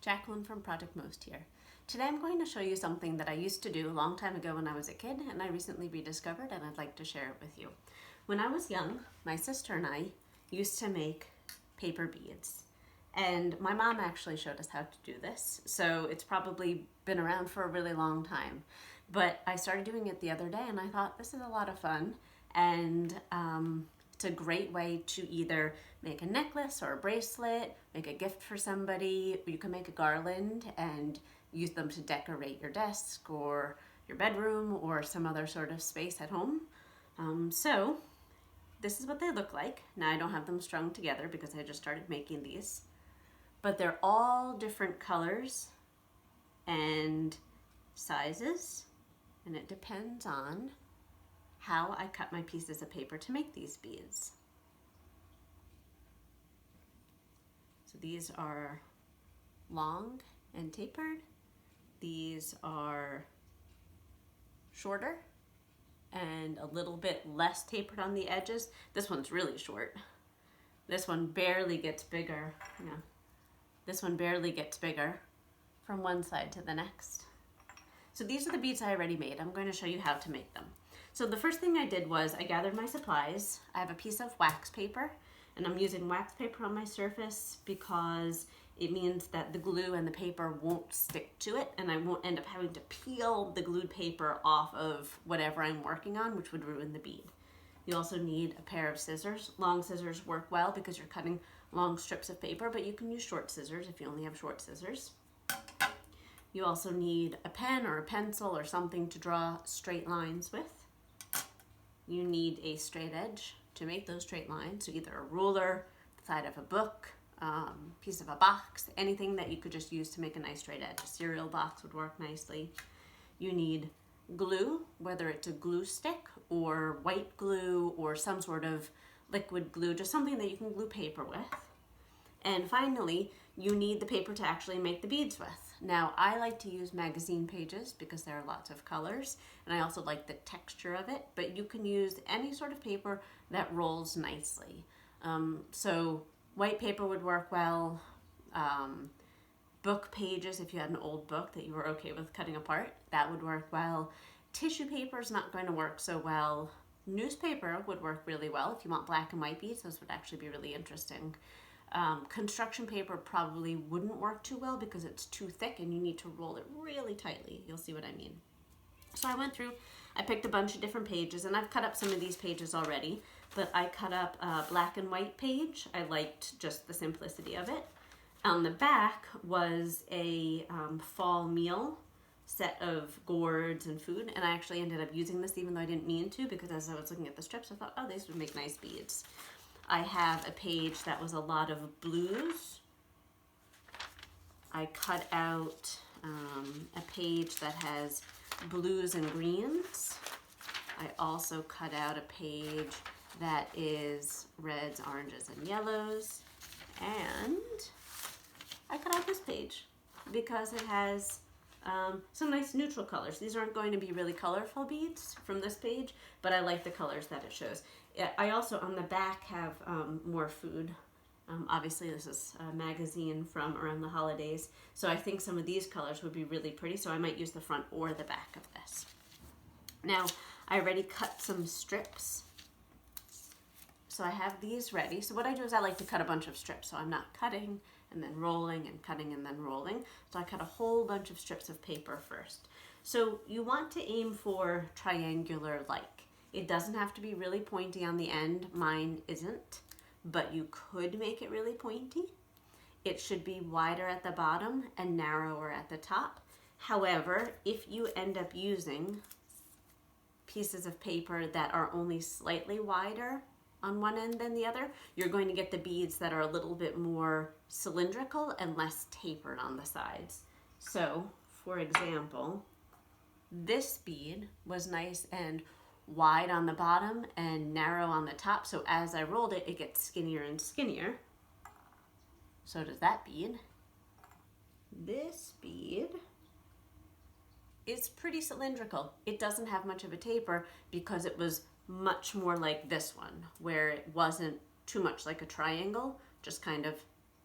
Jacqueline from Project Most here. Today I'm going to show you something that I used to do a long time ago when I was a kid and I recently rediscovered, and I'd like to share it with you. When I was young, my sister and I used to make paper beads. And my mom actually showed us how to do this, so it's probably been around for a really long time. But I started doing it the other day and I thought this is a lot of fun, and it's a great way to either make a necklace or a bracelet, make a gift for somebody. You can make a garland and use them to decorate your desk or your bedroom or some other sort of space at home. So this is what they look like. Now I don't have them strung together because I just started making these, but they're all different colors and sizes, and it depends on how I cut my pieces of paper to make these beads. So these are long and tapered. These are shorter and a little bit less tapered on the edges. This one's really short. This one barely gets bigger. Yeah. This one barely gets bigger from one side to the next. So these are the beads I already made. I'm going to show you how to make them. So the first thing I did was I gathered my supplies. I have a piece of wax paper, and I'm using wax paper on my surface because it means that the glue and the paper won't stick to it, and I won't end up having to peel the glued paper off of whatever I'm working on, which would ruin the bead. You also need a pair of scissors. Long scissors work well because you're cutting long strips of paper, but you can use short scissors if you only have short scissors. You also need a pen or a pencil or something to draw straight lines with. You need a straight edge to make those straight lines, so either a ruler, the side of a book, piece of a box, anything that you could just use to make a nice straight edge. A cereal box would work nicely. You need glue, whether it's a glue stick or white glue or some sort of liquid glue, just something that you can glue paper with. And finally, you need the paper to actually make the beads with. Now, I like to use magazine pages because there are lots of colors, and I also like the texture of it, but you can use any sort of paper that rolls nicely. So white paper would work well. Book pages, if you had an old book that you were okay with cutting apart, that would work well. Tissue paper is not going to work so well. Newspaper would work really well. If you want black and white beads, those would actually be really interesting. Construction paper probably wouldn't work too well because it's too thick and you need to roll it really tightly. You'll see what I mean. So I went through, I picked a bunch of different pages, and I've cut up some of these pages already, but I cut up a black and white page. I liked just the simplicity of it. On the back was a fall meal set of gourds and food, and I actually ended up using this even though I didn't mean to, because as I was looking at the strips I thought, oh, these would make nice beads. I have a page that was a lot of blues. I cut out a page that has blues and greens. I also cut out a page that is reds, oranges, and yellows. And I cut out this page because it has some nice neutral colors. These aren't going to be really colorful beads from this page, but I like the colors that it shows. I also, on the back, have more food. Obviously, this is a magazine from around the holidays, so I think some of these colors would be really pretty, so I might use the front or the back of this. Now, I already cut some strips, so I have these ready. So what I do is I like to cut a bunch of strips, so I'm not cutting and then rolling and cutting and then rolling. So I cut a whole bunch of strips of paper first. So you want to aim for triangular-like. It doesn't have to be really pointy on the end. Mine isn't, but you could make it really pointy. It should be wider at the bottom and narrower at the top. However, if you end up using pieces of paper that are only slightly wider on one end than the other, you're going to get the beads that are a little bit more cylindrical and less tapered on the sides. So, for example, this bead was nice and wide on the bottom and narrow on the top, so as I rolled it, it gets skinnier and skinnier. So does that bead. This bead is pretty cylindrical. It doesn't have much of a taper because it was much more like this one, where it wasn't too much like a triangle, just kind of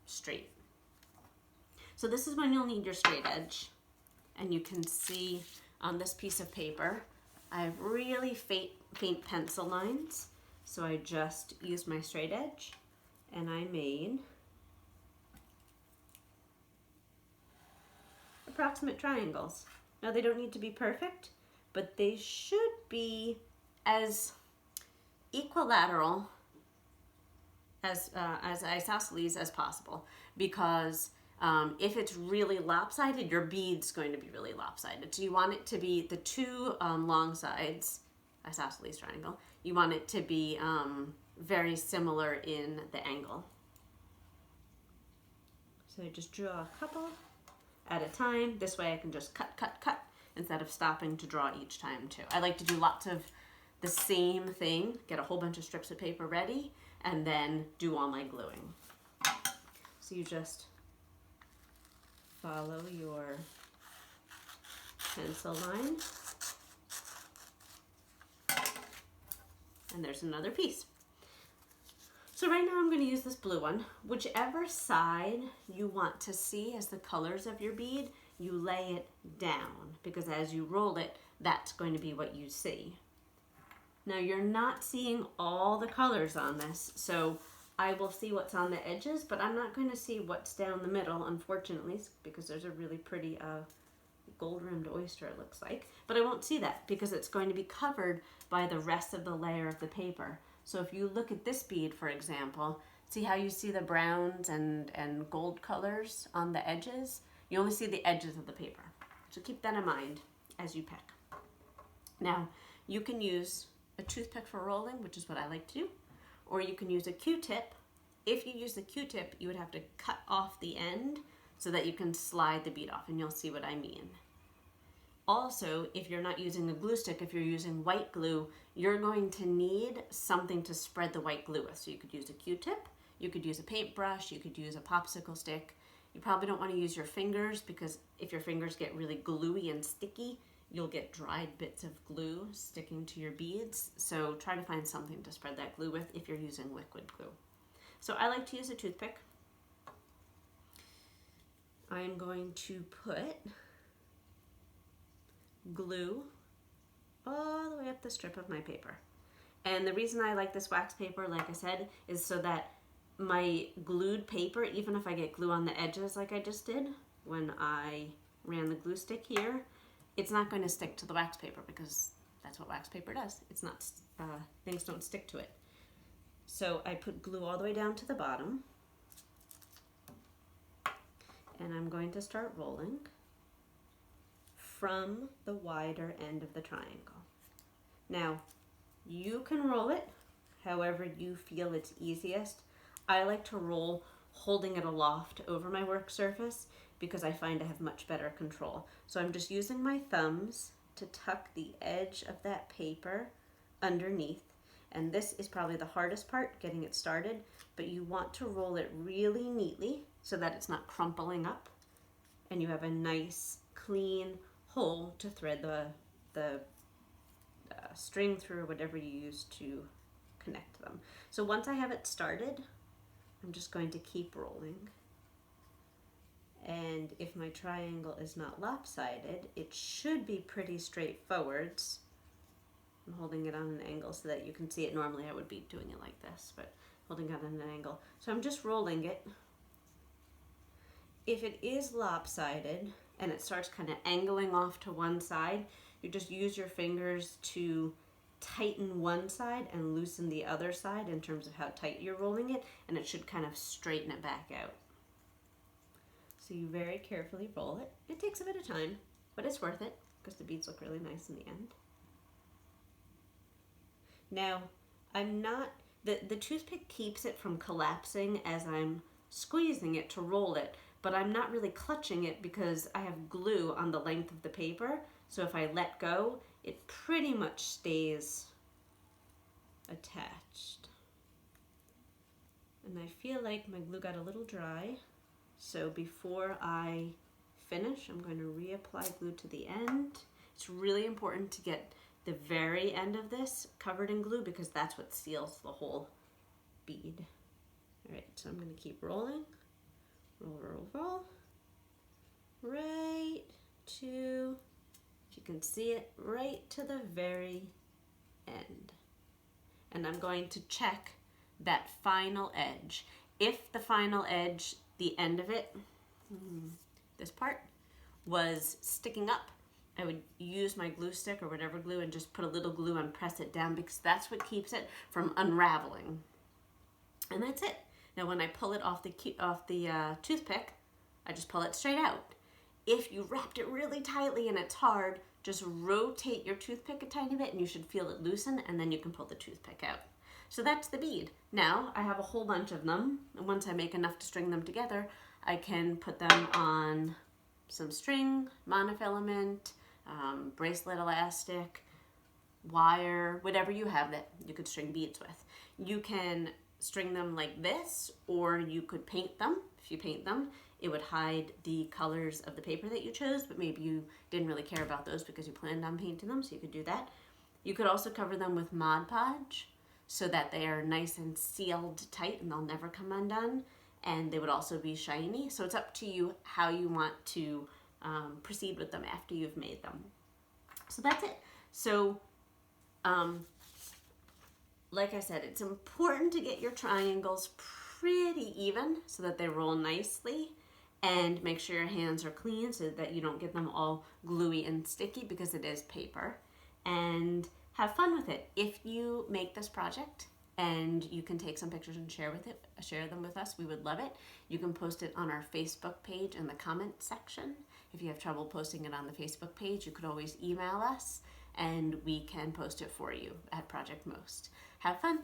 straight. So this is when you'll need your straight edge. And you can see on this piece of paper, I have really faint pencil lines. So I just used my straight edge and I made approximate triangles. Now they don't need to be perfect, but they should be as equilateral as isosceles as possible, because if it's really lopsided, your bead's going to be really lopsided. So you want it to be the two long sides, isosceles triangle, you want it to be very similar in the angle. So I just draw a couple at a time. This way I can just cut, cut, cut instead of stopping to draw each time too. I like to do lots of the same thing, get a whole bunch of strips of paper ready, and then do all my gluing. So you just follow your pencil line. And there's another piece. So right now I'm going to use this blue one. Whichever side you want to see as the colors of your bead, you lay it down, because as you roll it, that's going to be what you see. Now you're not seeing all the colors on this, so I will see what's on the edges, but I'm not going to see what's down the middle, unfortunately, because there's a really pretty gold-rimmed oyster, it looks like. But I won't see that because it's going to be covered by the rest of the layer of the paper. So if you look at this bead, for example, see how you see the browns and gold colors on the edges? You only see the edges of the paper. So keep that in mind as you pick. Now, you can use a toothpick for rolling, which is what I like to do, or you can use a Q-tip. If you use the Q-tip, you would have to cut off the end so that you can slide the bead off, and you'll see what I mean. Also, if you're not using a glue stick, if you're using white glue, you're going to need something to spread the white glue with. So you could use a Q-tip, you could use a paintbrush, you could use a popsicle stick. You probably don't want to use your fingers, because if your fingers get really gluey and sticky, you'll get dried bits of glue sticking to your beads. So try to find something to spread that glue with if you're using liquid glue. So I like to use a toothpick. I'm going to put glue all the way up the strip of my paper. And the reason I like this wax paper, like I said, is so that my glued paper, even if I get glue on the edges like I just did when I ran the glue stick here, it's not going to stick to the wax paper, because that's what wax paper does. It's not, things don't stick to it. So I put glue all the way down to the bottom, and I'm going to start rolling from the wider end of the triangle. Now, you can roll it however you feel it's easiest. I like to roll holding it aloft over my work surface, because I find I have much better control. So I'm just using my thumbs to tuck the edge of that paper underneath. And this is probably the hardest part, getting it started, but you want to roll it really neatly so that it's not crumpling up, and you have a nice clean hole to thread the string through, or whatever you use to connect them. So once I have it started, I'm just going to keep rolling. And if my triangle is not lopsided, it should be pretty straightforward. I'm holding it on an angle so that you can see it. Normally I would be doing it like this, but holding it on an angle. So I'm just rolling it. If it is lopsided and it starts kind of angling off to one side, you just use your fingers to tighten one side and loosen the other side in terms of how tight you're rolling it, and it should kind of straighten it back out. So you very carefully roll it. It takes a bit of time, but it's worth it because the beads look really nice in the end. Now, the toothpick keeps it from collapsing as I'm squeezing it to roll it, but I'm not really clutching it because I have glue on the length of the paper. So if I let go, it pretty much stays attached. And I feel like my glue got a little dry. So before I finish, I'm going to reapply glue to the end. It's really important to get the very end of this covered in glue, because that's what seals the whole bead. All right, so I'm going to keep rolling. Roll, roll, roll. can see it right to the very end. And I'm going to check that final edge. If the final edge, the end of it, this part, was sticking up, I would use my glue stick or whatever glue and just put a little glue and press it down, because that's what keeps it from unraveling. And that's it. Now when I pull it off the toothpick, I just pull it straight out. If you wrapped it really tightly and it's hard, just rotate your toothpick a tiny bit and you should feel it loosen, and then you can pull the toothpick out. So that's the bead. Now I have a whole bunch of them, and once I make enough to string them together, I can put them on some string, monofilament, bracelet elastic, wire, whatever you have that you could string beads with. You can string them like this, or you could paint them. If you paint them, it would hide the colors of the paper that you chose, but maybe you didn't really care about those because you planned on painting them, so you could do that. You could also cover them with Mod Podge so that they are nice and sealed tight and they'll never come undone, and they would also be shiny. So it's up to you how you want to proceed with them after you've made them. So that's it. So like I said, it's important to get your triangles pretty even so that they roll nicely, and make sure your hands are clean so that you don't get them all gluey and sticky, because it is paper. And have fun with it. If you make this project and you can take some pictures and share them with us, we would love it. You can post it on our Facebook page in the comment section. If you have trouble posting it on the Facebook page, you could always email us and we can post it for you at Project Most. Have fun.